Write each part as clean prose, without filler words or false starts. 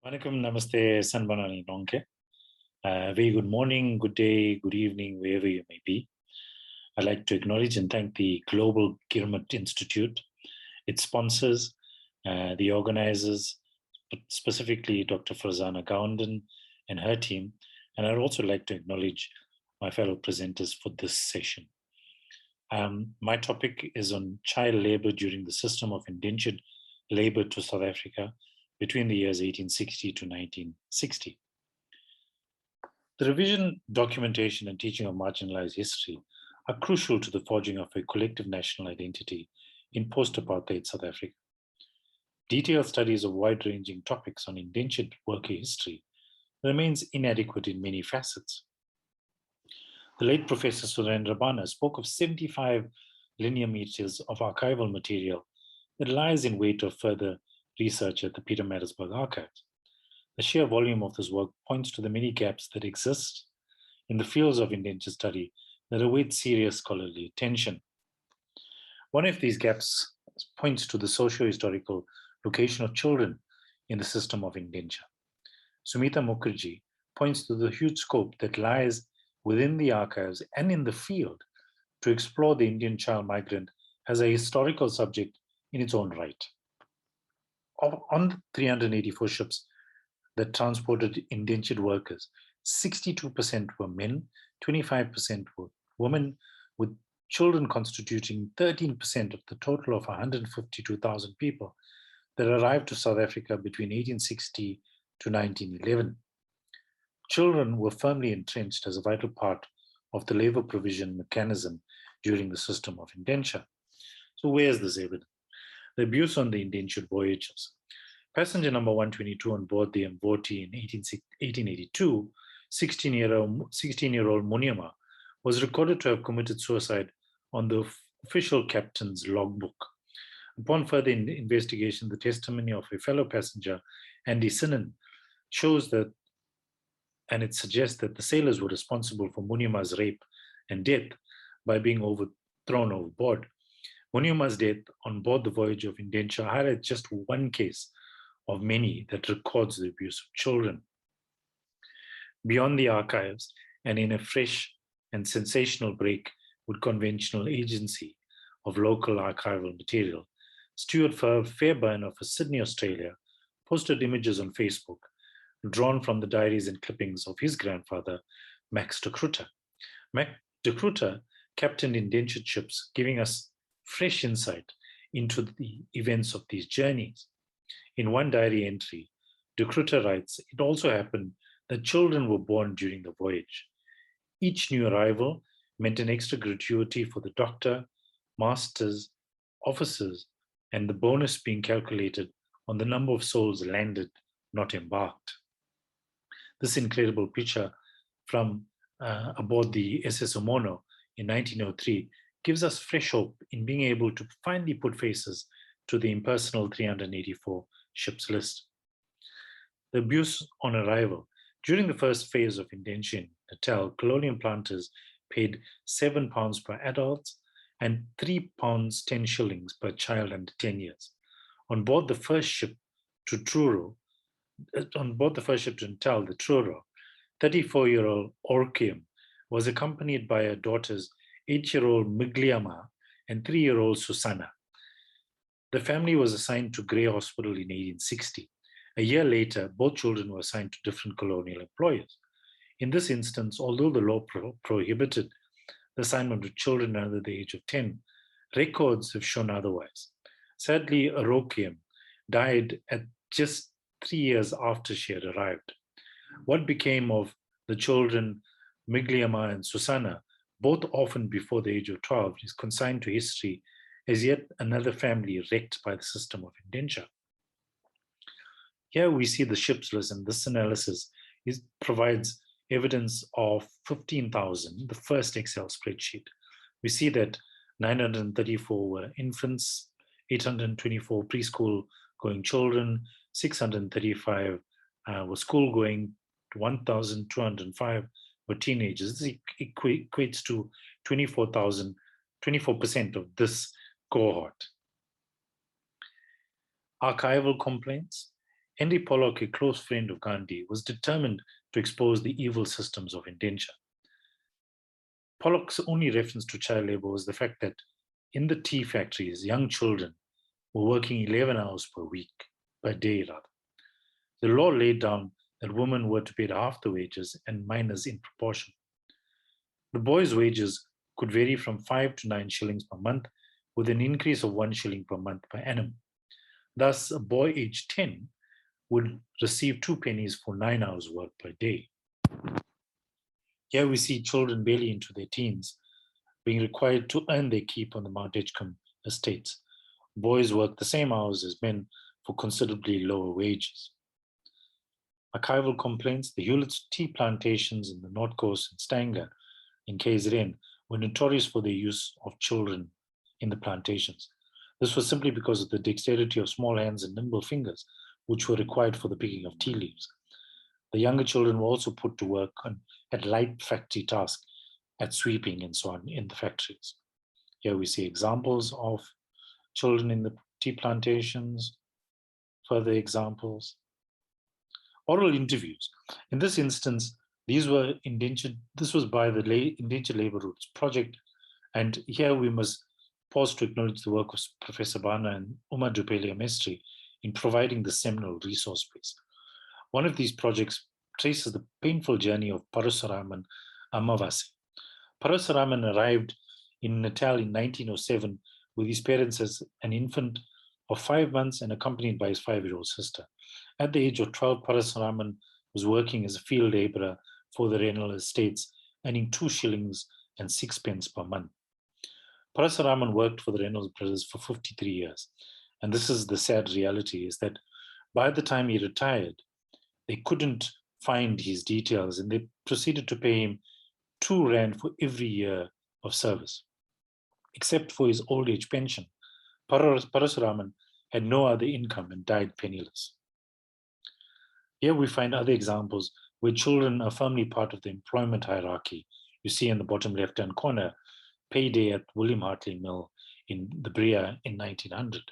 Vanakkam, namaste, Sanbanani Nonke. Very good morning, good day, good evening, wherever you may be. I'd like to acknowledge and thank the Global Gilmet Institute, its sponsors, the organizers, specifically Dr. Farzana Gaundan and her team. And I'd also like to acknowledge my fellow presenters for this session. My topic is on child labor during the system of indentured labor to South Africa between the years 1860 to 1960. The revision, documentation, and teaching of marginalized history are crucial to the forging of a collective national identity in post-apartheid South Africa. Detailed studies of wide-ranging topics on indentured worker history remains inadequate in many facets. The late Professor Surendra Bana spoke of 75 linear meters of archival material that lies in wait of further research at the Pietermaritzburg Archives. The sheer volume of this work points to the many gaps that exist in the fields of indentured study that await serious scholarly attention. One of these gaps points to the socio-historical location of children in the system of indenture. Sumita Mukherjee points to the huge scope that lies within the archives and in the field to explore the Indian child migrant as a historical subject in its own right. On the 384 ships that transported indentured workers, 62% were men, 25% were women, with children constituting 13% of the total of 152,000 people that arrived to South Africa between 1860 to 1911. Children were firmly entrenched as a vital part of the labor provision mechanism during the system of indenture. So where's this evidence? The abuse on the indentured voyages. Passenger number 122 on board the Mvoti in 1882, 16-year-old Muniama, was recorded to have committed suicide on the official captain's logbook. Upon further investigation, the testimony of a fellow passenger, Andy Sinan, shows that, and it suggests that the sailors were responsible for Muniama's rape and death by being thrown overboard. Muniama's death on board the voyage of Indenture highlights just one case of many that records the abuse of children. Beyond the archives, and in a fresh and sensational break with conventional agency of local archival material, Stuart Fairbairn of Sydney, Australia, posted images on Facebook drawn from the diaries and clippings of his grandfather, Max de Krutter. Max de Krutter captained indentured ships, giving us fresh insight into the events of these journeys. In one diary entry, de Krutter writes, "It also happened that children were born during the voyage. Each new arrival meant an extra gratuity for the doctor, masters, officers, and the bonus being calculated on the number of souls landed, not embarked." This incredible picture from aboard the SS Omono in 1903 gives us fresh hope in being able to finally put faces to the impersonal 384 ships list. The abuse on arrival. During the first phase of indenture in Natal, colonial planters paid £7 per adult and £3 10 shillings per child under 10 years. On board the first ship to Natal, the Truro, 34-year-old Orkium was accompanied by her daughters 8-year-old Migliama and 3-year-old Susanna. The family was assigned to Grey Hospital in 1860. A year later, both children were assigned to different colonial employers. In this instance, although the law prohibited the assignment of children under the age of 10, records have shown otherwise. Sadly, Orokium died at just 3 years after she had arrived. What became of the children Migliama and Susanna, both orphaned before the age of 12, is consigned to history as yet another family wrecked by the system of indenture. Here we see the ships list, and this analysis provides evidence of 15,000, the first Excel spreadsheet. We see that 934 were infants, 824 preschool going children, 635 were school going, 1,205 were teenagers. This equates to 24% of this cohort. Archival complaints. Henry Pollock, a close friend of Gandhi, was determined to expose the evil systems of indenture. Pollock's only reference to child labor was the fact that in the tea factories, young children were working 11 hours per day rather. The law laid down that women were to pay half the wages and minors in proportion. The boys' wages could vary from 5 to 9 shillings per month, with an increase of 1 shilling per month per annum. Thus, a boy aged 10 would receive 2 pennies for 9 hours work per day. Here we see children barely into their teens being required to earn their keep on the Mount Edgecombe estates. Boys work the same hours as men for considerably lower wages. Archival complaints: the Hewlett's tea plantations in the North Coast and Stanger in KZN were notorious for their use of children in the plantations. This was simply because of the dexterity of small hands and nimble fingers, which were required for the picking of tea leaves. The younger children were also put to work at light factory tasks, at sweeping and so on in the factories. Here we see examples of children in the tea plantations, further examples. Oral interviews. In this instance, these were indentured. This was by the Indentured Labor Routes Project, and here we must pause to acknowledge the work of Professor Bana and Uma Dupelia Mestri in providing the seminal resource base. One of these projects traces the painful journey of Parasuraman Amavasi. Parasuraman arrived in Natal in 1907 with his parents as an infant of 5 months and accompanied by his 5-year-old sister. At the age of 12, Parasuraman was working as a field laborer for the Renal estates, earning 2 shillings and 6 pence per month. Parasuraman worked for the Reynolds brothers for 53 years. And this is the sad reality, is that by the time he retired, they couldn't find his details and they proceeded to pay him 2 rand for every year of service. Except for his old age pension, Parasuraman had no other income and died penniless. Here we find other examples where children are firmly part of the employment hierarchy. You see in the bottom left-hand corner, payday at William Hartley Mill in the Bria in 1900.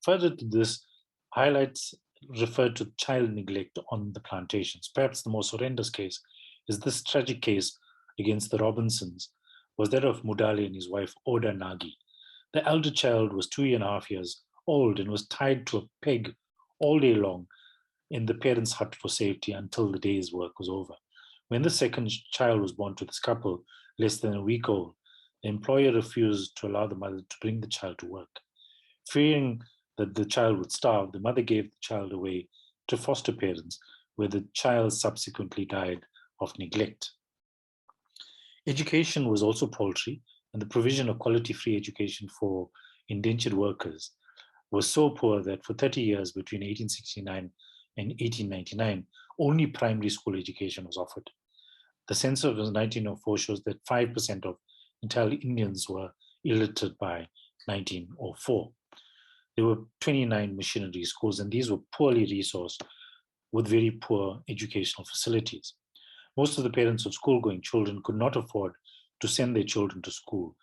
Further to this, highlights refer to child neglect on the plantations. Perhaps the most horrendous case is this tragic case against the Robinsons, was that of Mudali and his wife Oda Nagi. The elder child was 2.5 years old and was tied to a peg all day long in the parents' hut for safety until the day's work was over. When the second child was born to this couple, less than a week old, the employer refused to allow the mother to bring the child to work. Fearing that the child would starve, the mother gave the child away to foster parents, where the child subsequently died of neglect. Education was also paltry, and the provision of quality free education for indentured workers was so poor that for 30 years between 1869 and 1899, only primary school education was offered. The census of 1904 shows that 5% of entire Indians were illiterate by 1904. There were 29 missionary schools, and these were poorly resourced with very poor educational facilities. Most of the parents of school-going children could not afford to send their children to school.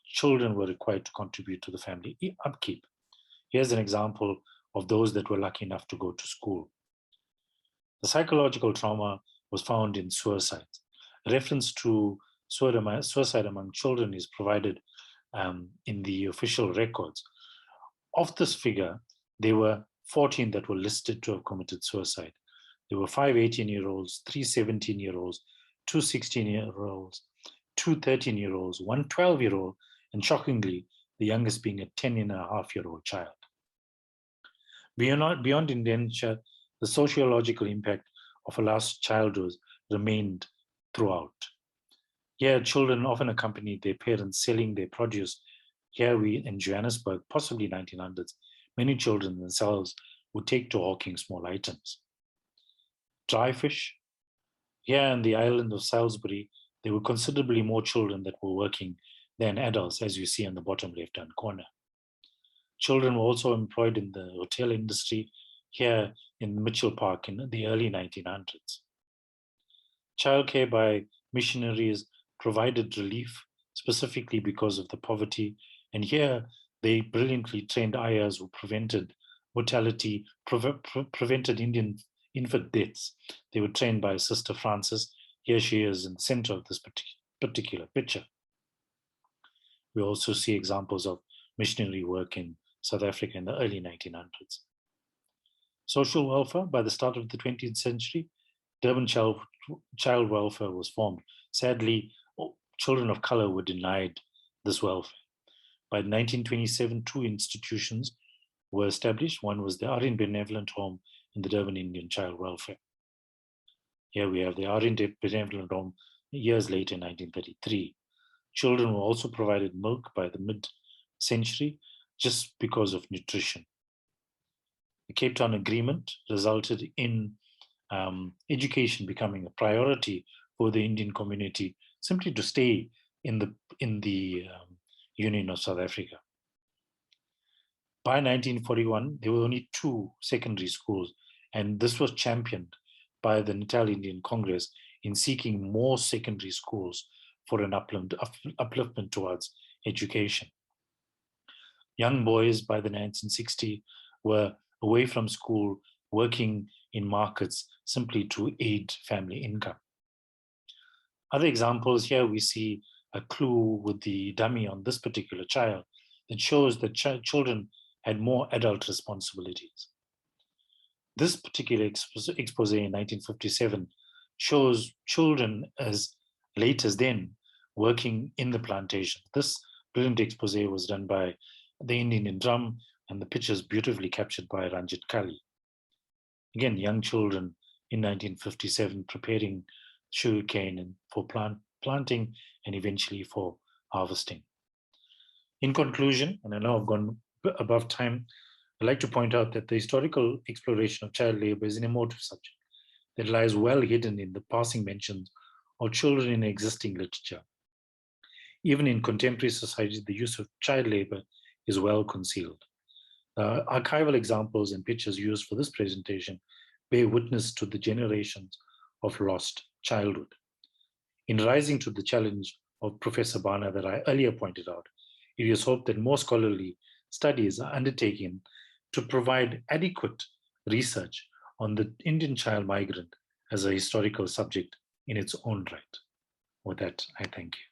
Children were required to contribute to the family upkeep. Here's an example of those that were lucky enough to go to school. The psychological trauma was found in suicides. A reference to suicide among children is provided in the official records. Of this figure, there were 14 that were listed to have committed suicide. There were 5 18-year-olds, 3 17-year-olds, 2 16-year-olds, 2 13-year-olds, 1 12-year-old, and shockingly, the youngest being a 10.5-year-old child. Beyond indenture, the sociological impact of a lost childhood remained throughout. Here, children often accompanied their parents selling their produce. Here in Johannesburg, possibly 1900s, many children themselves would take to hawking small items. Dry fish. Here in the island of Salisbury, there were considerably more children that were working than adults, as you see in the bottom left-hand corner. Children were also employed in the hotel industry here in Mitchell Park in the early 1900s. Childcare by missionaries provided relief, specifically because of the poverty. And here, they brilliantly trained ayahs who prevented mortality, prevented Indian infant deaths. They were trained by Sister Frances. Here she is in the center of this particular picture. We also see examples of missionary work in South Africa in the early 1900s. Social welfare. By the start of the 20th century, Durban child welfare was formed. Sadly, children of color were denied this welfare. By 1927, two institutions were established. One was the Aryan Benevolent Home and the Durban Indian Child Welfare. Here we have the Aryan Benevolent Home years later in 1933. Children were also provided milk by the mid-century just because of nutrition. The Cape Town Agreement resulted in education becoming a priority for the Indian community simply to stay in the Union of South Africa. By 1941, there were only 2 secondary schools, and this was championed by the Natal Indian Congress in seeking more secondary schools for an upliftment towards education. Young boys by the 1960s were away from school, working in markets simply to aid family income. Other examples here, we see a clue with the dummy on this particular child that shows that children had more adult responsibilities. This particular expose in 1957 shows children as late as then working in the plantation. This brilliant expose was done by the Indian drum, and the picture is beautifully captured by Ranjit Kali. Again, young children in 1957 preparing sugarcane for planting and eventually for harvesting. In conclusion, and I know I've gone above time, I'd like to point out that the historical exploration of child labor is an emotive subject that lies well hidden in the passing mentions of children in existing literature. Even in contemporary society, the use of child labor is well concealed. Archival examples and pictures used for this presentation bear witness to the generations of lost childhood. In rising to the challenge of Professor Bana that I earlier pointed out, it is hoped that more scholarly studies are undertaken to provide adequate research on the Indian child migrant as a historical subject in its own right. With that, I thank you.